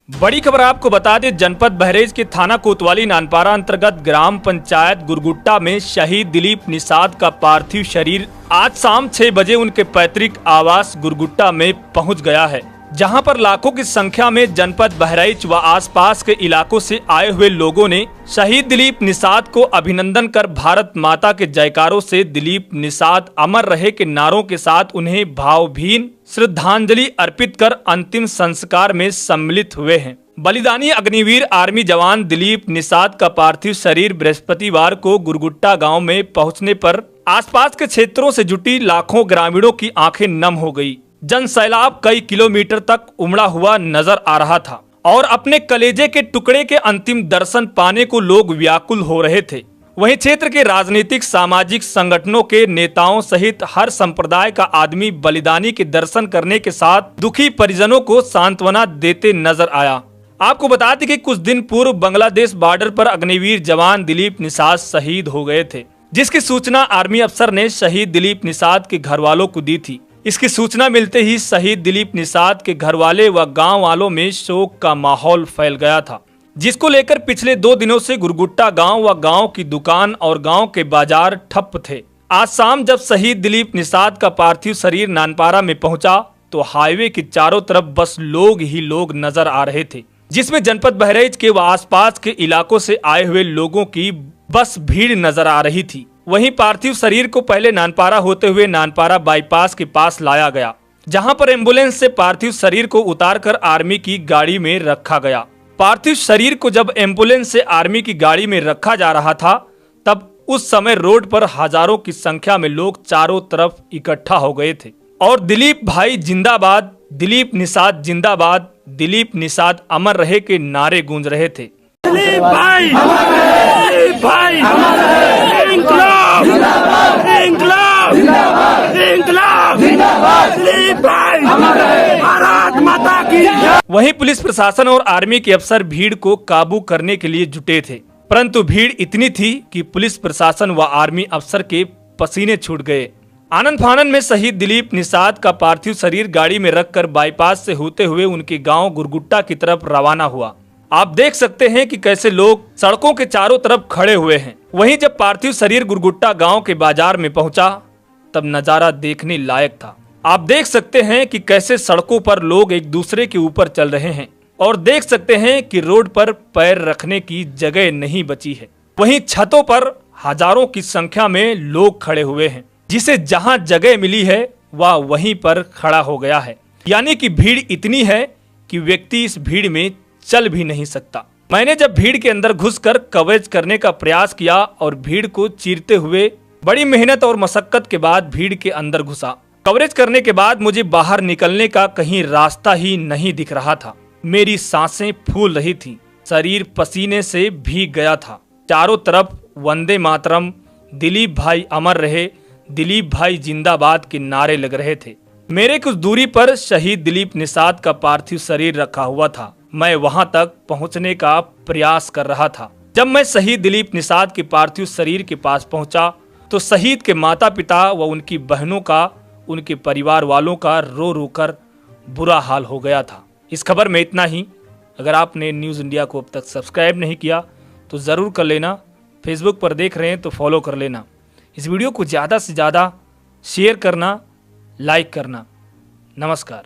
बड़ी खबर आपको बता दें, जनपद बहराइच के थाना कोतवाली नानपारा अंतर्गत ग्राम पंचायत गुरगुट्टा में शहीद दिलीप निषाद का पार्थिव शरीर आज शाम 6 बजे उनके पैतृक आवास गुरगुट्टा में पहुंच गया है, जहां पर लाखों की संख्या में जनपद बहराइच व आसपास के इलाकों से आए हुए लोगों ने शहीद दिलीप निषाद को अभिनंदन कर भारत माता के जयकारों से दिलीप निषाद अमर रहे के नारों के साथ उन्हें भावभीन श्रद्धांजलि अर्पित कर अंतिम संस्कार में सम्मिलित हुए हैं। बलिदानी अग्निवीर आर्मी जवान दिलीप निषाद का पार्थिव शरीर बृहस्पतिवार को गुरगुट्टा गांव में पहुंचने पर आसपास के क्षेत्रों से जुटी लाखों ग्रामीणों की आंखें नम हो गई। जन सैलाब कई किलोमीटर तक उमड़ा हुआ नजर आ रहा था और अपने कलेजे के टुकड़े के अंतिम दर्शन पाने को लोग व्याकुल हो रहे थे। वहीं क्षेत्र के राजनीतिक सामाजिक संगठनों के नेताओं सहित हर संप्रदाय का आदमी बलिदानी के दर्शन करने के साथ दुखी परिजनों को सांत्वना देते नजर आया। आपको बता दें कि कुछ दिन पूर्व बांग्लादेश बॉर्डर पर अग्निवीर जवान दिलीप निषाद शहीद हो गए थे, जिसकी सूचना आर्मी अफसर ने शहीद दिलीप निषाद के घर वालों को दी थी। इसकी सूचना मिलते ही शहीद दिलीप निषाद के घर वाले व गांव वालों में शोक का माहौल फैल गया था, जिसको लेकर पिछले 2 दिनों से गुरगुट्टा गांव व गांव की दुकान और गांव के बाजार ठप थे। आज शाम जब शहीद दिलीप निषाद का पार्थिव शरीर नानपारा में पहुंचा तो हाईवे के चारों तरफ बस लोग ही लोग नजर आ रहे थे, जिसमें जनपद बहराइच के व आसपास के इलाकों से आए हुए लोगों की बस भीड़ नजर आ रही थी। वहीं पार्थिव शरीर को पहले नानपारा होते हुए नानपारा बाईपास के पास लाया गया, जहां पर एम्बुलेंस से पार्थिव शरीर को उतारकर आर्मी की गाड़ी में रखा गया। पार्थिव शरीर को जब एम्बुलेंस से आर्मी की गाड़ी में रखा जा रहा था, तब उस समय रोड पर हजारों की संख्या में लोग चारों तरफ इकट्ठा हो गए थे और दिलीप भाई जिंदाबाद, दिलीप निषाद जिंदाबाद, दिलीप निषाद अमर रहे के नारे गूंज रहे थे। दिलीप भाई, दिलीप भाई, इंकलाब, इंकलाब, इंकलाब, दिलीप भाई, भारत माता की जय। वहीं पुलिस प्रशासन और आर्मी के अफसर भीड़ को काबू करने के लिए जुटे थे, परंतु भीड़ इतनी थी कि पुलिस प्रशासन व आर्मी अफसर के पसीने छूट गए। आनंद फानन में शहीद दिलीप निषाद का पार्थिव शरीर गाड़ी में रखकर बाईपास से होते हुए उनके गांव गुरगुट्टा की तरफ रवाना हुआ। आप देख सकते हैं कि कैसे लोग सड़कों के चारों तरफ खड़े हुए हैं। वहीं जब पार्थिव शरीर गुरगुट्टा गांव के बाजार में पहुंचा तब नजारा देखने लायक था। आप देख सकते हैं कि कैसे सड़कों पर लोग एक दूसरे के ऊपर चल रहे हैं और देख सकते हैं कि रोड पर पैर रखने की जगह नहीं बची है। वहीं छतों पर हजारों की संख्या में लोग खड़े हुए हैं, जिसे जहां जगह मिली है वह वहीं पर खड़ा हो गया है। यानी कि भीड़ इतनी है कि व्यक्ति इस भीड़ में चल भी नहीं सकता। मैंने जब भीड़ के अंदर घुसकर कवरेज करने का प्रयास किया और भीड़ को चीरते हुए बड़ी मेहनत और मशक्कत के बाद भीड़ के अंदर घुसा। कवरेज करने के बाद मुझे बाहर निकलने का कहीं रास्ता ही नहीं दिख रहा था। मेरी सांसें फूल रही थी, शरीर पसीने से भीग गया था। चारों तरफ वंदे मातरम, दिलीप भाई अमर रहे, दिलीप भाई जिंदाबाद के नारे लग रहे थे। मेरे कुछ दूरी पर शहीद दिलीप निषाद का पार्थिव शरीर रखा हुआ था। मैं वहां तक पहुंचने का प्रयास कर रहा था। जब मैं शहीद दिलीप निषाद के पार्थिव शरीर के पास पहुंचा तो शहीद के माता पिता व उनकी बहनों का, उनके परिवार वालों का रो रो कर बुरा हाल हो गया था। इस खबर में इतना ही। अगर आपने न्यूज़ इंडिया को अब तक सब्सक्राइब नहीं किया तो ज़रूर कर लेना। फेसबुक पर देख रहे हैं तो फॉलो कर लेना। इस वीडियो को ज़्यादा से ज़्यादा शेयर करना, लाइक करना। नमस्कार।